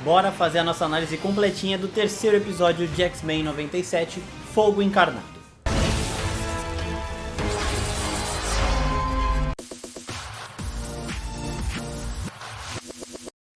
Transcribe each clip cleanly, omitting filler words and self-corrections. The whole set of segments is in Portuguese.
Bora fazer a nossa análise completinha do terceiro episódio de X-Men 97, Fogo Encarnado.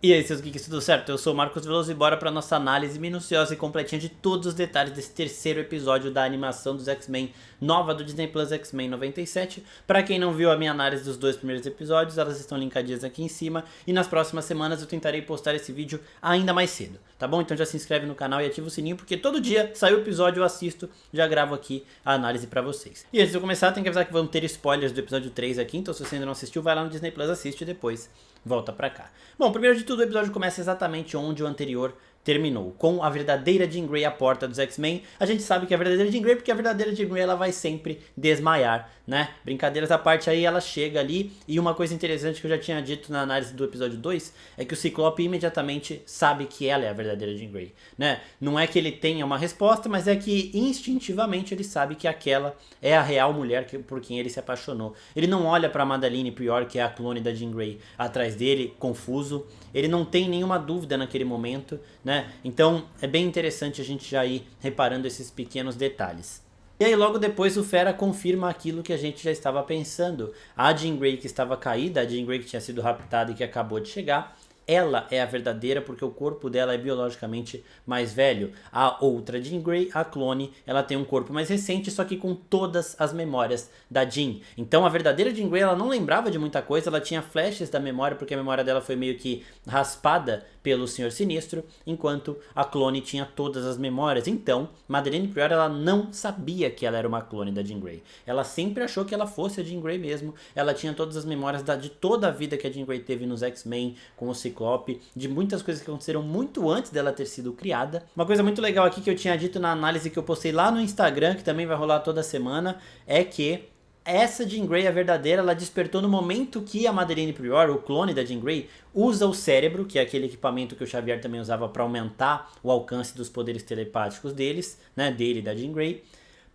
E aí, seus geeks, tudo certo? Eu sou o Marcos Veloso e bora pra nossa análise minuciosa e completinha de todos os detalhes desse terceiro episódio da animação dos X-Men nova do Disney Plus, X-Men 97. Pra quem não viu a minha análise dos dois primeiros episódios, elas estão linkadinhas aqui em cima e nas próximas semanas eu tentarei postar esse vídeo ainda mais cedo, tá bom? Então já se inscreve no canal e ativa o sininho porque todo dia sai o episódio, eu assisto, já gravo aqui a análise pra vocês. E antes de eu começar, tem que avisar que vamos ter spoilers do episódio 3 aqui, então se você ainda não assistiu, vai lá no Disney Plus, assiste e depois volta pra cá. Bom, primeiro de tudo, o episódio começa exatamente onde o anterior terminou, com a verdadeira Jean Grey à porta dos X-Men. A gente sabe que é a verdadeira Jean Grey, porque a verdadeira Jean Grey ela vai sempre desmaiar, né? Brincadeiras à parte aí, ela chega ali, e uma coisa interessante que eu já tinha dito na análise do episódio 2, é que o Ciclope imediatamente sabe que ela é a verdadeira Jean Grey, né? Não é que ele tenha uma resposta, mas é que instintivamente ele sabe que aquela é a real mulher por quem ele se apaixonou. Ele não olha pra Madelyne Pryor, que é a clone da Jean Grey, atrás dele, confuso. Ele não tem nenhuma dúvida naquele momento, né? Então é bem interessante a gente já ir reparando esses pequenos detalhes. E aí logo depois o Fera confirma aquilo que a gente já estava pensando. A Jean Grey que estava caída, a Jean Grey que tinha sido raptada e que acabou de chegar, ela é a verdadeira porque o corpo dela é biologicamente mais velho. A outra Jean Grey, a clone, ela tem um corpo mais recente, só que com todas as memórias da Jean. Então a verdadeira Jean Grey, ela não lembrava de muita coisa, ela tinha flashes da memória porque a memória dela foi meio que raspada pelo Senhor Sinistro, enquanto a clone tinha todas as memórias. Então, Madelyne Pryor, ela não sabia que ela era uma clone da Jean Grey. Ela sempre achou que ela fosse a Jean Grey mesmo. Ela tinha todas as memórias de toda a vida que a Jean Grey teve nos X-Men, com o Ciclope, de muitas coisas que aconteceram muito antes dela ter sido criada. Uma coisa muito legal aqui que eu tinha dito na análise que eu postei lá no Instagram, que também vai rolar toda semana, é que essa Jean Grey, a verdadeira, ela despertou no momento que a Madelyne Pryor, o clone da Jean Grey, usa o cérebro, que é aquele equipamento que o Xavier também usava para aumentar o alcance dos poderes telepáticos deles, né, dele e da Jean Grey,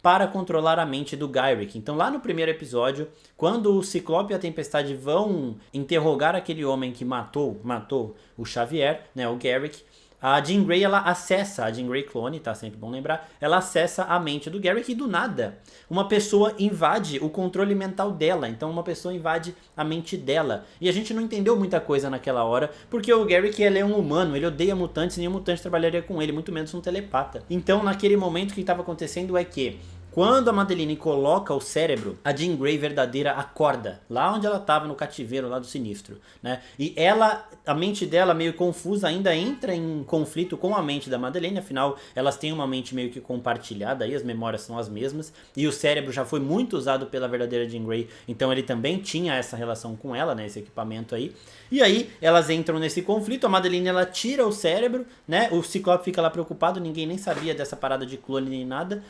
para controlar a mente do Gyrich. Então lá no primeiro episódio, quando o Ciclope e a Tempestade vão interrogar aquele homem que matou o Xavier, né, o Gyrich, a Jean Grey, ela acessa, a Jean Grey clone, tá sempre bom lembrar, ela acessa a mente do Gyrich e do nada, uma pessoa invade o controle mental dela, então uma pessoa invade a mente dela. E a gente não entendeu muita coisa naquela hora, porque o Gyrich, ele é um humano, ele odeia mutantes, nenhum mutante trabalharia com ele, muito menos um telepata. Então naquele momento o que estava acontecendo é que quando a Madelyne coloca o cérebro, a Jean Grey verdadeira acorda, lá onde ela estava no cativeiro, lá do Sinistro, né? E ela, a mente dela meio confusa ainda entra em conflito com a mente da Madelyne, afinal elas têm uma mente meio que compartilhada, aí as memórias são as mesmas, e o cérebro já foi muito usado pela verdadeira Jean Grey, então ele também tinha essa relação com ela, né, esse equipamento aí. E aí elas entram nesse conflito, a Madelyne ela tira o cérebro, né? O Ciclope fica lá preocupado, ninguém nem sabia dessa parada de clone nem nada.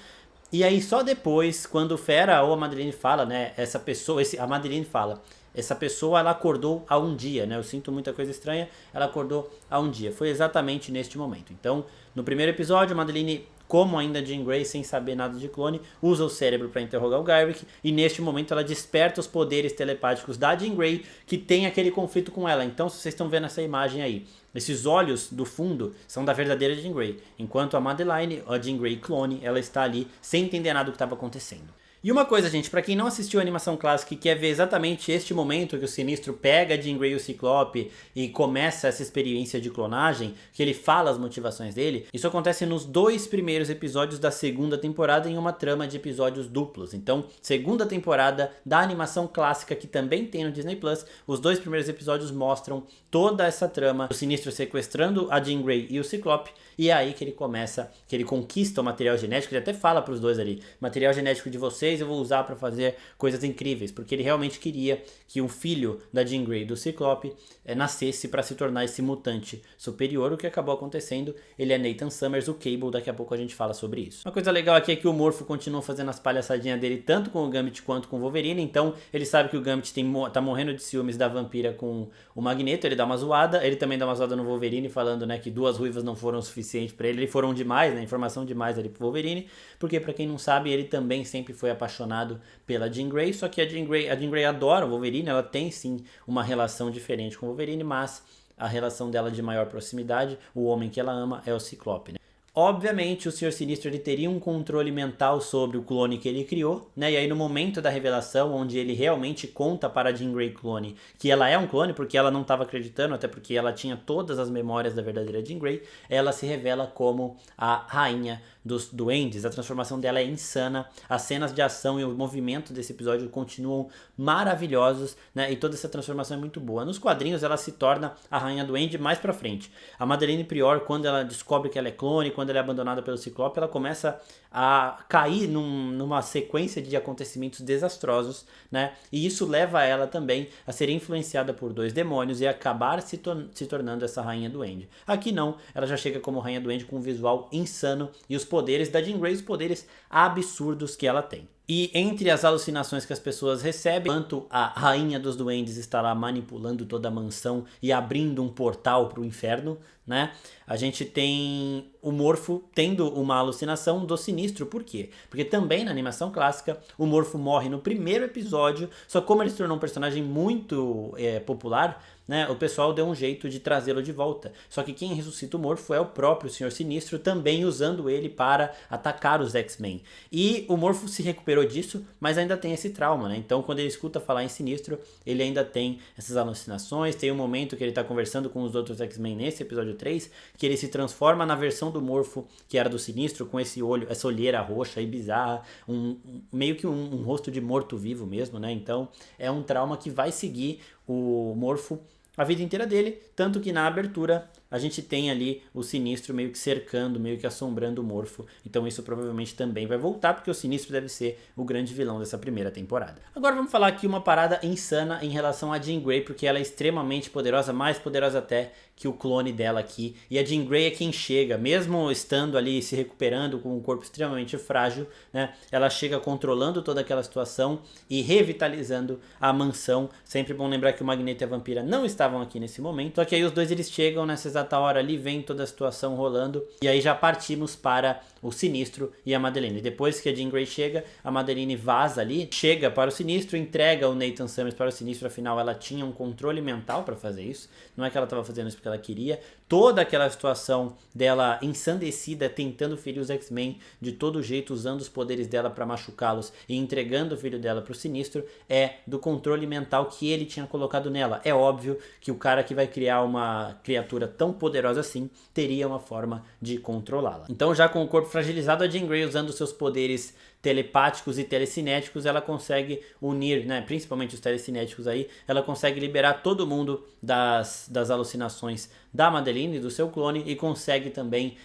E aí só depois, quando o Fera ou a Madelyne fala, né, essa pessoa, a Madelyne fala, essa pessoa ela acordou há um dia, né, eu sinto muita coisa estranha, ela acordou há um dia, foi exatamente neste momento. Então, no primeiro episódio, a Madelyne, como ainda Jean Grey, sem saber nada de clone, usa o cérebro para interrogar o Gyrich, e neste momento ela desperta os poderes telepáticos da Jean Grey, que tem aquele conflito com ela. Então, se vocês estão vendo essa imagem aí, esses olhos do fundo são da verdadeira Jean Grey, enquanto a Madelyne, a Jean Grey clone, ela está ali sem entender nada do que estava acontecendo. E uma coisa, gente, pra quem não assistiu a animação clássica e quer ver exatamente este momento que o Sinistro pega a Jean Grey e o Ciclope e começa essa experiência de clonagem, que ele fala as motivações dele, isso acontece nos dois primeiros episódios da segunda temporada em uma trama de episódios duplos. Então, segunda temporada da animação clássica que também tem no Disney Plus, os dois primeiros episódios mostram toda essa trama, o Sinistro sequestrando a Jean Grey e o Ciclope, e é aí que ele começa, que ele conquista o material genético, ele até fala pros dois ali, material genético de vocês eu vou usar para fazer coisas incríveis, porque ele realmente queria que um filho da Jean Grey e do Ciclope nascesse para se tornar esse mutante superior, o que acabou acontecendo. Ele é Nathan Summers, o Cable, daqui a pouco a gente fala sobre isso. Uma coisa legal aqui é que o Morpho continua fazendo as palhaçadinhas dele tanto com o Gambit quanto com o Wolverine, então ele sabe que o Gambit tá morrendo de ciúmes da vampira com o Magneto, ele dá uma zoada, ele também dá uma zoada no Wolverine, falando, né, que duas ruivas não foram o suficiente para ele foram demais, né, informação demais ali pro Wolverine, porque pra quem não sabe, ele também sempre foi apaixonado pela Jean Grey, só que a Jean Grey adora o Wolverine, ela tem sim uma relação diferente com o Wolverine, mas a relação dela de maior proximidade, o homem que ela ama é o Ciclope, né? Obviamente o Senhor Sinistro ele teria um controle mental sobre o clone que ele criou, né? E aí no momento da revelação, onde ele realmente conta para a Jean Grey clone que ela é um clone, porque ela não estava acreditando, até porque ela tinha todas as memórias da verdadeira Jean Grey, ela se revela como a rainha dos duendes. A transformação dela é insana, as cenas de ação e o movimento desse episódio continuam maravilhosos, né? E toda essa transformação é muito boa. Nos quadrinhos ela se torna a rainha duende mais pra frente. A Madeleine Prior, quando ela descobre que ela é clone, quando ela é abandonada pelo Ciclope, ela começa a cair numa sequência de acontecimentos desastrosos, né? E isso leva ela também a ser influenciada por dois demônios e acabar se tornando essa rainha duende. Aqui não, ela já chega como rainha duende com um visual insano e os poderes da Jean Grey, os poderes absurdos que ela tem. E entre as alucinações que as pessoas recebem, enquanto a rainha dos duendes está lá manipulando toda a mansão e abrindo um portal para o inferno, né? A gente tem o Morfo tendo uma alucinação do Sinistro. Por quê? Porque também na animação clássica, o Morfo morre no primeiro episódio, só como ele se tornou um personagem muito popular, né, o pessoal deu um jeito de trazê-lo de volta. Só que quem ressuscita o Morfo é o próprio Senhor Sinistro, também usando ele para atacar os X-Men. E o Morfo se recuperou disso, mas ainda tem esse trauma, né? Então quando ele escuta falar em Sinistro, ele ainda tem essas alucinações. Tem um momento que ele está conversando com os outros X-Men nesse episódio 3, que ele se transforma na versão do Morfo que era do Sinistro, com esse olho, essa olheira roxa e bizarra, meio que um rosto de morto-vivo mesmo, né? Então é um trauma que vai seguir o Morfo a vida inteira dele, tanto que na abertura a gente tem ali o Sinistro meio que cercando, meio que assombrando o Morfo. Então isso provavelmente também vai voltar, porque o Sinistro deve ser o grande vilão dessa primeira temporada. Agora vamos falar aqui uma parada insana em relação a Jean Grey, porque ela é extremamente poderosa, mais poderosa até que o clone dela aqui. E a Jean Grey é quem chega, mesmo estando ali se recuperando com um corpo extremamente frágil, né? Ela chega controlando toda aquela situação e revitalizando a mansão. Sempre bom lembrar que o Magneto e a Vampira não estavam aqui nesse momento. Só que aí os dois eles chegam nessa exata hora ali, vem toda a situação rolando. E aí já partimos para o Sinistro e a Madeleine. Depois que a Jean Grey chega, a Madeleine vaza ali, chega para o Sinistro, entrega o Nathan Summers para o Sinistro. Afinal, ela tinha um controle mental para fazer isso. Não é que ela estava fazendo isso porque ela queria. Toda aquela situação dela ensandecida, tentando ferir os X-Men de todo jeito, usando os poderes dela para machucá-los e entregando o filho dela para o Sinistro, é do controle mental que ele tinha colocado nela. É óbvio que o cara que vai criar uma criatura tão poderosa assim teria uma forma de controlá-la. Então, já com o corpo fragilizado, a Jean Grey, usando seus poderes telepáticos e telecinéticos, ela consegue unir, né, principalmente os telecinéticos aí, ela consegue liberar todo mundo das alucinações da Madeleine, do seu clone, e consegue também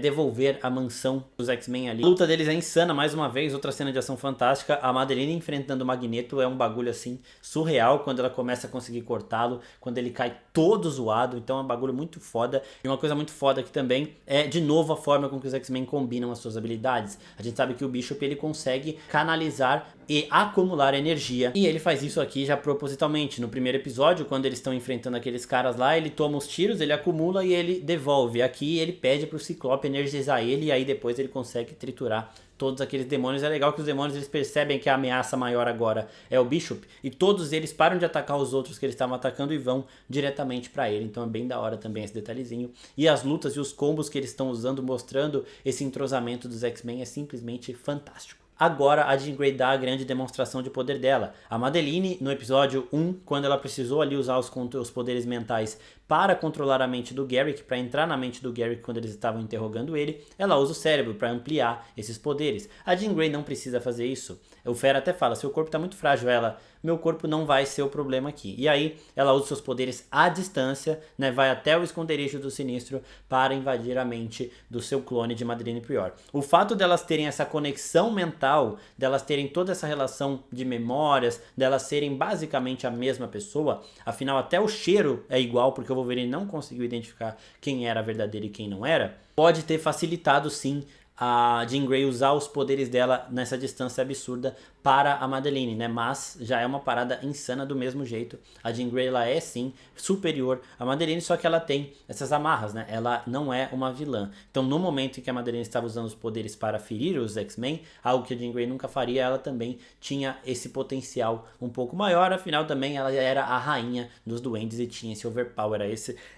devolver a mansão dos X-Men ali. A luta deles é insana, mais uma vez, outra cena de ação fantástica. A Madeleine enfrentando o Magneto é um bagulho assim surreal, quando ela começa a conseguir cortá-lo, quando ele cai todo zoado, então é um bagulho muito foda. E uma coisa muito foda aqui também é, de novo, a forma com que os X-Men combinam as suas habilidades. A gente sabe que o Bishop, ele consegue canalizar e acumular energia, e ele faz isso aqui já propositalmente. No primeiro episódio, quando eles estão enfrentando aqueles caras lá, ele toma os tiros, ele acumula e ele devolve. Aqui ele pede pro Ciclope energizar ele, e aí depois ele consegue triturar todos aqueles demônios. É legal que os demônios eles percebem que a ameaça maior agora é o Bishop, e todos eles param de atacar os outros que eles estavam atacando e vão diretamente pra ele. Então é bem da hora também esse detalhezinho. E as lutas e os combos que eles estão usando, mostrando esse entrosamento dos X-Men, é simplesmente fantástico. Agora a Jean Grey dá a grande demonstração de poder dela. A Madeleine, no episódio 1, quando ela precisou ali usar os poderes mentais para controlar a mente do Garrick, para entrar na mente do Garrick quando eles estavam interrogando ele, ela usa o cérebro para ampliar esses poderes. A Jean Grey não precisa fazer isso. O Fera até fala, seu corpo está muito frágil. Ela, meu corpo não vai ser o problema aqui. E aí ela usa seus poderes à distância, né, vai até o esconderijo do Sinistro para invadir a mente do seu clone de Madeleine Prior. O fato delas terem essa conexão mental, delas terem toda essa relação de memórias, delas serem basicamente a mesma pessoa, afinal até o cheiro é igual, porque o Wolverine não conseguiu identificar quem era verdadeiro e quem não era, pode ter facilitado sim a Jean Grey usar os poderes dela nessa distância absurda para a Madeline, né? Mas já é uma parada insana do mesmo jeito. A Jean Grey, ela é sim superior à Madeline, só que ela tem essas amarras, né? Ela não é uma vilã. Então, no momento em que a Madeline estava usando os poderes para ferir os X-Men, algo que a Jean Grey nunca faria, ela também tinha esse potencial um pouco maior. Afinal, também ela era a rainha dos duendes e tinha esse overpower.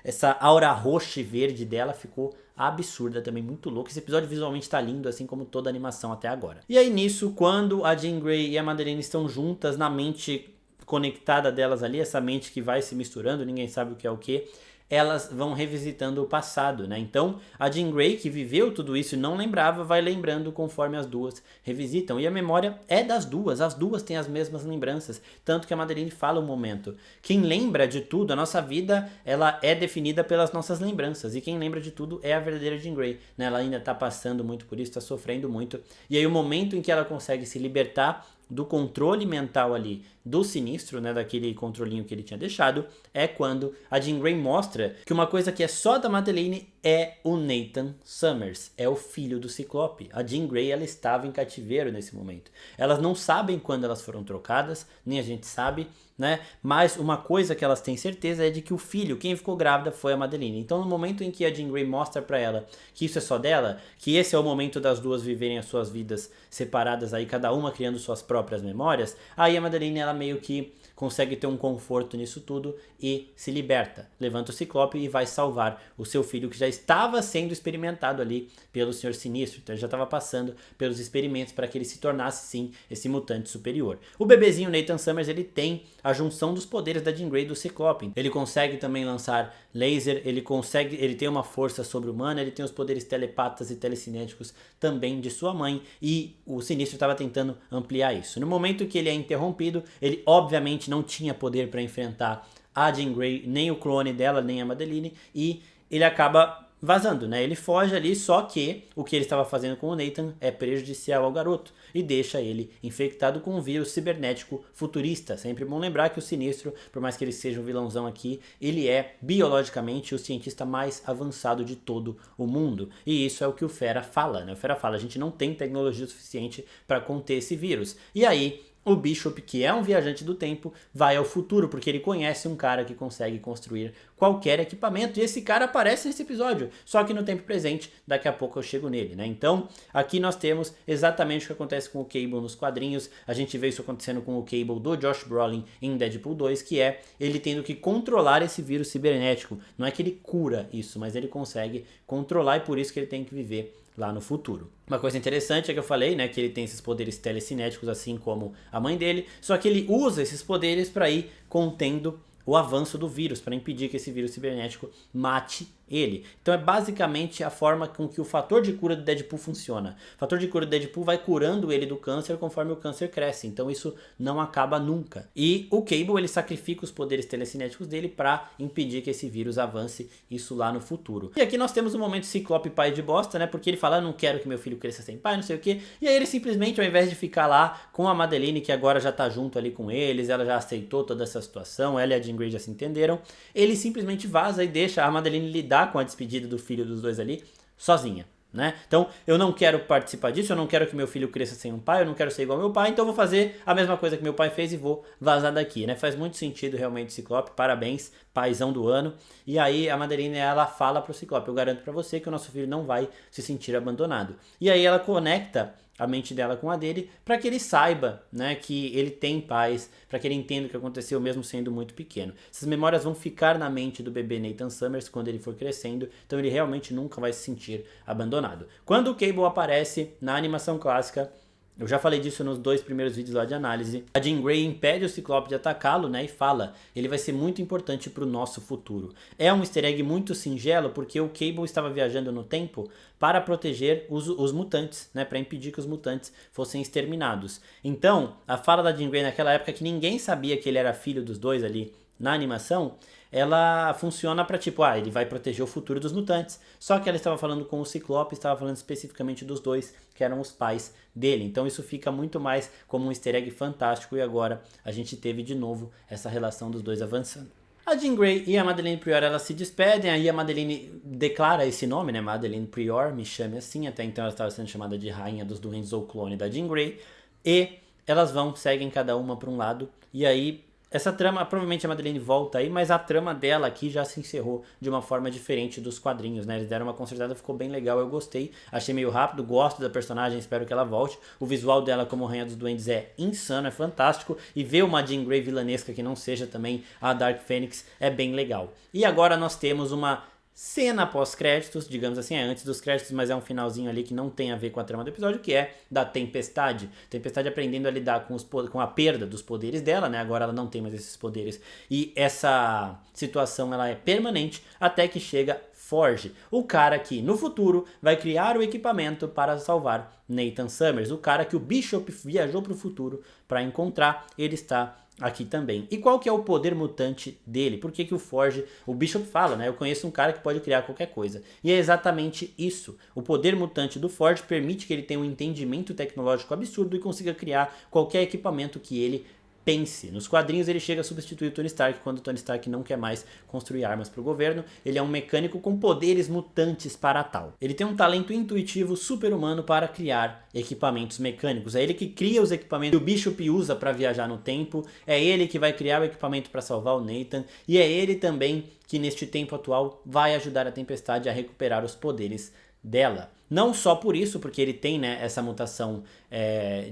Essa aura roxa e verde dela ficou absurda também, muito louca. Esse episódio visualmente tá lindo, assim como toda a animação até agora. E aí nisso, quando a Jean Grey e a Madeline estão juntas na mente conectada delas ali, essa mente que vai se misturando, ninguém sabe o que é o que, elas vão revisitando o passado, né? Então, a Jean Grey, que viveu tudo isso e não lembrava, vai lembrando conforme as duas revisitam. E a memória é das duas, as duas têm as mesmas lembranças. Tanto que a Madeline fala um momento. Quem lembra de tudo, a nossa vida, ela é definida pelas nossas lembranças. E quem lembra de tudo é a verdadeira Jean Grey, né? Ela ainda tá passando muito por isso, tá sofrendo muito. E aí o momento em que ela consegue se libertar do controle mental ali do Sinistro, né, daquele controlinho que ele tinha deixado, é quando a Jean Grey mostra que uma coisa que é só da Madeline é o Nathan Summers, é o filho do Ciclope. A Jean Grey, ela estava em cativeiro nesse momento. Elas não sabem quando elas foram trocadas, nem a gente sabe, né? Mas uma coisa que elas têm certeza é de que o filho, quem ficou grávida, foi a Madeline. Então, no momento em que a Jean Grey mostra pra ela que isso é só dela, que esse é o momento das duas viverem as suas vidas separadas aí, cada uma criando suas próprias memórias, aí a Madeline, ela meio que consegue ter um conforto nisso tudo e se liberta. Levanta o Ciclope e vai salvar o seu filho, que já estava sendo experimentado ali pelo Senhor Sinistro. Então ele já estava passando pelos experimentos para que ele se tornasse sim esse mutante superior. O bebezinho Nathan Summers, ele tem a junção dos poderes da Jean Grey e do Ciclope. Ele consegue também lançar laser, ele tem uma força sobre-humana, ele tem os poderes telepatas e telecinéticos também de sua mãe, e o Sinistro estava tentando ampliar isso. No momento que ele é interrompido, ele obviamente não tinha poder para enfrentar a Jean Grey, nem o clone dela, nem a Madeline, e ele acaba vazando, né? Ele foge ali, só que o que ele estava fazendo com o Nathan é prejudicial ao garoto e deixa ele infectado com um vírus cibernético futurista. Sempre bom lembrar que o Sinistro, por mais que ele seja um vilãozão aqui, ele é biologicamente o cientista mais avançado de todo o mundo. E isso é o que o Fera fala, né? O Fera fala, a gente não tem tecnologia suficiente para conter esse vírus. E aí o Bishop, que é um viajante do tempo, vai ao futuro, porque ele conhece um cara que consegue construir qualquer equipamento, e esse cara aparece nesse episódio, só que no tempo presente, daqui a pouco eu chego nele, né? Então, aqui nós temos exatamente o que acontece com o Cable nos quadrinhos, a gente vê isso acontecendo com o Cable do Josh Brolin em Deadpool 2, que é ele tendo que controlar esse vírus cibernético. Não é que ele cura isso, mas ele consegue controlar, e por isso que ele tem que viver lá no futuro. Uma coisa interessante é que eu falei, né, que ele tem esses poderes telecinéticos assim como a mãe dele, só que ele usa esses poderes para ir contendo o avanço do vírus, para impedir que esse vírus cibernético mate ele. Então é basicamente a forma com que o fator de cura do Deadpool funciona. O fator de cura do Deadpool vai curando ele do câncer conforme o câncer cresce, então isso não acaba nunca. E o Cable, ele sacrifica os poderes telecinéticos dele para impedir que esse vírus avance, isso lá no futuro. E aqui nós temos um momento Ciclope pai de bosta, né, porque ele fala, não quero que meu filho cresça sem pai, não sei o que, e aí ele simplesmente, ao invés de ficar lá com a Madeline, que agora já tá junto ali com eles, ela já aceitou toda essa situação, ela e a Jean Grey já se entenderam, ele simplesmente vaza e deixa a Madeline lidar com a despedida do filho dos dois ali, sozinha, né? Então, eu não quero participar disso, eu não quero que meu filho cresça sem um pai, eu não quero ser igual ao meu pai, então eu vou fazer a mesma coisa que meu pai fez e vou vazar daqui, né? Faz muito sentido realmente, Ciclope, parabéns, paizão do ano. E aí a Madeline, ela fala pro Ciclope, eu garanto pra você que o nosso filho não vai se sentir abandonado. E aí ela conecta a mente dela com a dele, para que ele saiba, né, que ele tem paz, para que ele entenda o que aconteceu mesmo sendo muito pequeno. Essas memórias vão ficar na mente do bebê Nathan Summers quando ele for crescendo, então ele realmente nunca vai se sentir abandonado. Quando o Cable aparece na animação clássica, eu já falei disso nos 2 primeiros vídeos lá de análise, a Jean Grey impede o Ciclope de atacá-lo, né, e fala, ele vai ser muito importante para o nosso futuro. É um easter egg muito singelo, porque o Cable estava viajando no tempo para proteger os mutantes, né, para impedir que os mutantes fossem exterminados. Então, a fala da Jean Grey naquela época, que ninguém sabia que ele era filho dos dois ali na animação, ela funciona para tipo, ele vai proteger o futuro dos mutantes. Só que ela estava falando com o Ciclope, estava falando especificamente dos dois, que eram os pais dele. Então isso fica muito mais como um easter egg fantástico, e agora a gente teve de novo essa relação dos dois avançando. A Jean Grey e a Madeleine Prior, elas se despedem, aí a Madeline declara esse nome, né, Madeleine Prior, me chame assim, até então ela estava sendo chamada de Rainha dos Duendes ou clone da Jean Grey, e elas seguem cada uma para um lado, e aí essa trama, provavelmente a Madeleine volta aí, mas a trama dela aqui já se encerrou de uma forma diferente dos quadrinhos, né? Eles deram uma consertada, ficou bem legal, eu gostei. Achei meio rápido, gosto da personagem, espero que ela volte. O visual dela como Rainha dos Duendes é insano, é fantástico. E ver uma Jean Grey vilanesca que não seja também a Dark Phoenix é bem legal. E agora nós temos uma cena pós-créditos, digamos assim, é antes dos créditos, mas é um finalzinho ali que não tem a ver com a trama do episódio, que é da Tempestade. Tempestade aprendendo a lidar com a perda dos poderes dela, né? Agora ela não tem mais esses poderes. E essa situação ela é permanente até que chega Forge, o cara que no futuro vai criar o equipamento para salvar Nathan Summers, o cara que o Bishop viajou para o futuro para encontrar, ele está aqui também. E qual que é o poder mutante dele? Por que que o Forge, o Bishop fala, né? Eu conheço um cara que pode criar qualquer coisa. E é exatamente isso. O poder mutante do Forge permite que ele tenha um entendimento tecnológico absurdo e consiga criar qualquer equipamento que ele pense. Nos quadrinhos ele chega a substituir o Tony Stark quando o Tony Stark não quer mais construir armas para o governo. Ele é um mecânico com poderes mutantes para tal. Ele tem um talento intuitivo super-humano para criar equipamentos mecânicos. É ele que cria os equipamentos que o Bishop usa para viajar no tempo. É ele que vai criar o equipamento para salvar o Nathan. E é ele também que neste tempo atual vai ajudar a Tempestade a recuperar os poderes dela. Não só por isso, porque ele tem, né, essa mutação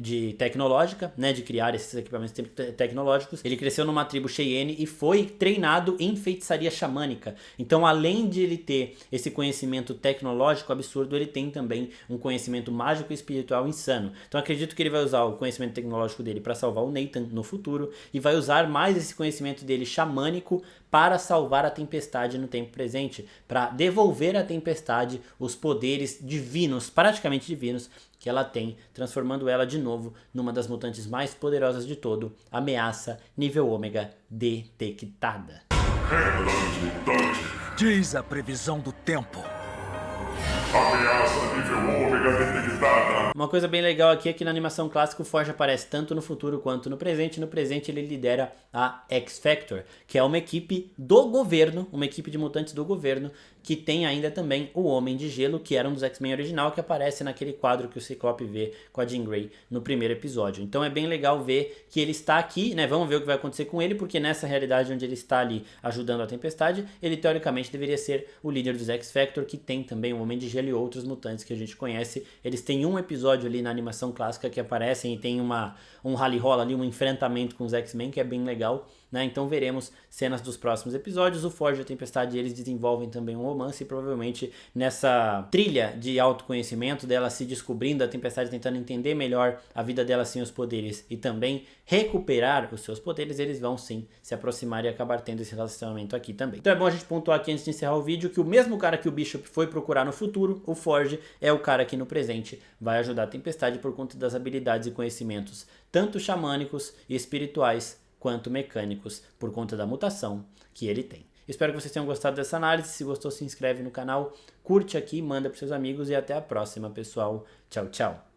de tecnológica, né, de criar esses equipamentos tecnológicos. Ele cresceu numa tribo Cheyenne e foi treinado em feitiçaria xamânica. Então, além de ele ter esse conhecimento tecnológico absurdo, ele tem também um conhecimento mágico e espiritual insano. Então, acredito que ele vai usar o conhecimento tecnológico dele para salvar o Nathan no futuro e vai usar mais esse conhecimento dele xamânico para salvar a Tempestade no tempo presente, para devolver à Tempestade os poderes divinos, praticamente divinos, que ela tem, transformando ela de novo numa das mutantes mais poderosas de todo, ameaça nível ômega detectada. Diz a previsão do tempo. Ameaça nível ômega detectada. Uma coisa bem legal aqui é que na animação clássica o Forge aparece tanto no futuro quanto no presente. No presente ele lidera a X-Factor, que é uma equipe do governo, uma equipe de mutantes do governo, que tem ainda também o Homem de Gelo, que era um dos X-Men original, que aparece naquele quadro que o Ciclope vê com a Jean Grey no primeiro episódio. Então é bem legal ver que ele está aqui, né? Vamos ver o que vai acontecer com ele, porque nessa realidade onde ele está ali ajudando a Tempestade, ele teoricamente deveria ser o líder dos X-Factor, que tem também o Homem de Gelo e outros mutantes que a gente conhece. Eles têm um episódio ali na animação clássica que aparecem e tem um rally-rola ali, um enfrentamento com os X-Men, que é bem legal, né? Então veremos cenas dos próximos episódios. O Forge e a Tempestade, eles desenvolvem também um romance e provavelmente nessa trilha de autoconhecimento dela se descobrindo, a Tempestade tentando entender melhor a vida dela sem os poderes e também recuperar os seus poderes, eles vão sim se aproximar e acabar tendo esse relacionamento aqui também. Então é bom a gente pontuar aqui antes de encerrar o vídeo que o mesmo cara que o Bishop foi procurar no futuro, o Forge, é o cara que no presente vai ajudar a Tempestade por conta das habilidades e conhecimentos tanto xamânicos e espirituais quanto mecânicos, por conta da mutação que ele tem. Espero que vocês tenham gostado dessa análise. Se gostou, se inscreve no canal, curte aqui, manda para seus amigos e até a próxima, pessoal. Tchau, tchau.